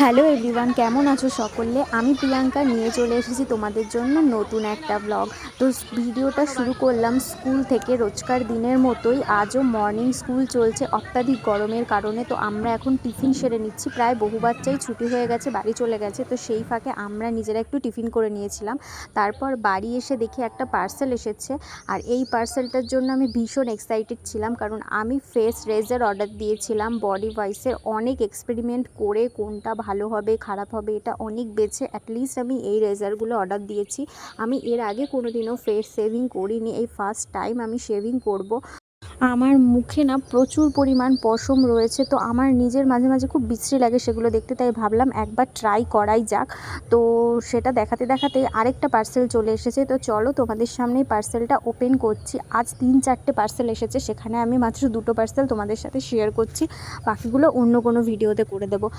Hello everyone, কেমন আছো সকলে? আমি প্রিয়াঙ্কা নিয়ে চলে এসেছি তোমাদের জন্য নতুন একটা ব্লগ। তো ভিডিওটা শুরু করলাম স্কুল থেকে, রোজকার দিনের মতোই। আজও মর্নিং স্কুল চলছে অত্যাধিক গরমের কারণে। তো আমরা এখন টিফিন সেরে নিচ্ছি। প্রায় বহু বাচ্চাই ছুটি হয়ে গেছে, বাড়ি চলে গেছে। তো সেই ফাঁকে আমরা নিজেরা একটু টিফিন করে নিয়েছিলাম। তারপর বাড়ি এসে দেখি একটা পার্সেল এসেছে, আর এই পার্সেলটার জন্য আমি ভীষণ এক্সাইটেড ছিলাম, কারণ আমি ফেস রেজার অর্ডার দিয়েছিলাম। বডি ওয়াইসের অনেক এক্সপেরিমেন্ট করে কোনটা ভালো হবে খারাপ হবে এটা অনেক বেছে অ্যাটলিস্ট আমি এই রেজারগুলো অর্ডার দিয়েছি। আমি এর আগে কোনোদিনও ফেস শেভিং করিনি, এই ফার্স্ট টাইম আমি শেভিং করব। আমার মুখে না প্রচুর পরিমাণ পশম রয়েছে, তো আমার নিজের মাঝে মাঝে খুব বিশ্রী লাগে সেগুলো দেখতে, তাই ভাবলাম একবার ট্রাই করাই যাক। তো সেটা দেখাতে দেখাতে আরেকটা পার্সেল চলে এসেছে। তো চলো তোমাদের সামনেই পার্সেলটা ওপেন করছি। আজ 3-4টে পার্সেল এসেছে, সেখানে আমি মাত্র 2টো পার্সেল তোমাদের সাথে শেয়ার করছি, বাকিগুলো অন্য কোনো ভিডিওতে করে দেবো।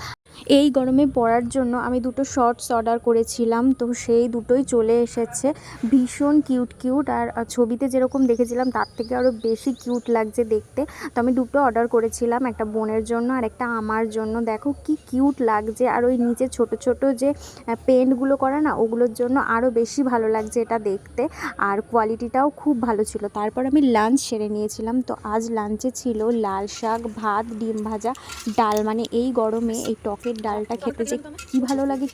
এই গরমে পরার জন্য আমি 2টো শর্টস অর্ডার করেছিলাম, তো সেই দুটোই চলে এসেছে। ভীষণ কিউট কিউট, আর ছবিতে যেরকম দেখেছিলাম তার থেকে আরও বেশি কিউট লাগছে দেখতে। তো আমি 2টো অর্ডার করেছিলাম, একটা বোনের জন্য আর একটা আমার জন্য। দেখো কি কিউট লাগছে, আর ওই নিচে ছোট ছোট যে পেন্টগুলো করা না, ওগুলোর জন্য আরও বেশি ভালো লাগছে এটা দেখতে, আর কোয়ালিটিটাও খুব ভালো ছিল। তারপর আমি লাঞ্চ সেরে নিয়েছিলাম। তো আজ লাঞ্চে ছিল লাল শাক, ভাত, ডিম ভাজা, ডাল। মানে এই গরমে এই টকের ডালটা খেতে যে কী ভালো লাগে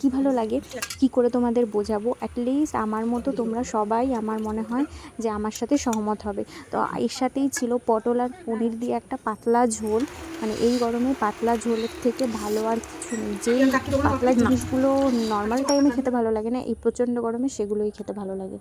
কি করে তোমাদের বোঝাবো। অ্যাটলিস্ট আমার মতো তোমরা সবাই আমার মনে হয় যে আমার সাথে সহমত হবে। তো এর সাথেই ছিল পটল আর পনির দিয়ে একটা পাতলা ঝোল। মানে এই গরমে পাতলা ঝোলের থেকে ভালো আর কিছু নেই। যেই পাতলা জিনিসগুলো নর্মাল টাইমে খেতে ভালো লাগে না, এই প্রচণ্ড গরমে সেগুলোই খেতে ভালো লাগে।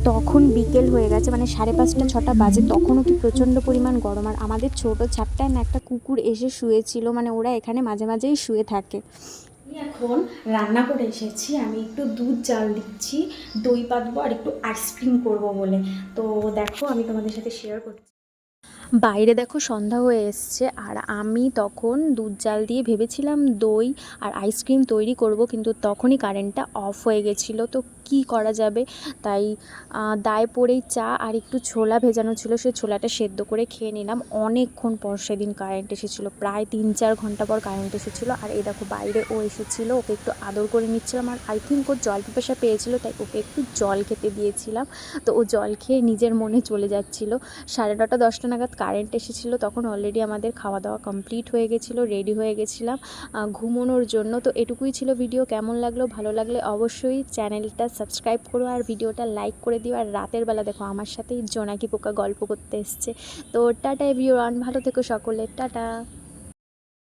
তখন বিকেল হয়ে গেছে, মানে 5:30-6টা বাজে। তখনও কি প্রচণ্ড পরিমাণ গরম, আর আমাদের ছোটো ছাপটায় না একটা কুকুর এসে শুয়েছিল। মানে ওরা এখানে মাঝে মাঝেই শুয়ে থাকে। এখন রান্না করে এসেছি, আমি একটু দুধ জাল দিচ্ছি, দই পাতবো আর একটু আইসক্রিম করবো বলে। তো দেখো আমি তোমাদের সাথে শেয়ার করছি। বাইরে দেখো সন্ধ্যা হয়ে এসছে, আর আমি তখন দুধ জাল দিয়ে ভেবেছিলাম দই আর আইসক্রিম তৈরি করব, কিন্তু তখনই কারেন্টটা অফ হয়ে গেছিলো। তো কি করা যাবে, তাই দায়ে পড়েই চা আর একটু ছোলা ভেজানো ছিল, সেই ছোলাটা সেদ্ধ করে খেয়ে নিলাম। অনেকক্ষণ পর সেদিন কারেন্ট এসেছিলো, প্রায় 3-4 ঘন্টা পর কারেন্ট এসেছিলো। আর এই দেখো বাইরে ও এসেছিলো, ওকে একটু আদর করে নিচ্ছিলাম। আর আই থিঙ্ক ওর জল পিপাসা পেয়েছিলো, তাই ওকে একটু জল খেতে দিয়েছিলাম। তো ও জল খেয়ে নিজের মনে চলে যাচ্ছিলো। 9:30-10টা নাগাদ কারেন্ট এসেছিলো, তখন অলরেডি আমাদের খাওয়া দাওয়া কমপ্লিট হয়ে গেছিলো, রেডি হয়ে গেছিলাম ঘুমোনোর জন্য। তো এটুকুই ছিল ভিডিও। কেমন লাগলো, ভালো লাগলে অবশ্যই চ্যানেলটা সাবস্ক্রাইব করো আর ভিডিওটা লাইক করে দিও। আর রাতের বেলা দেখো আমার সাথেই জোনাকি পোকা গল্প করতে এসছে। তো টাটা এভরিওয়ান, ভালো থেকো সকলে, টাটা।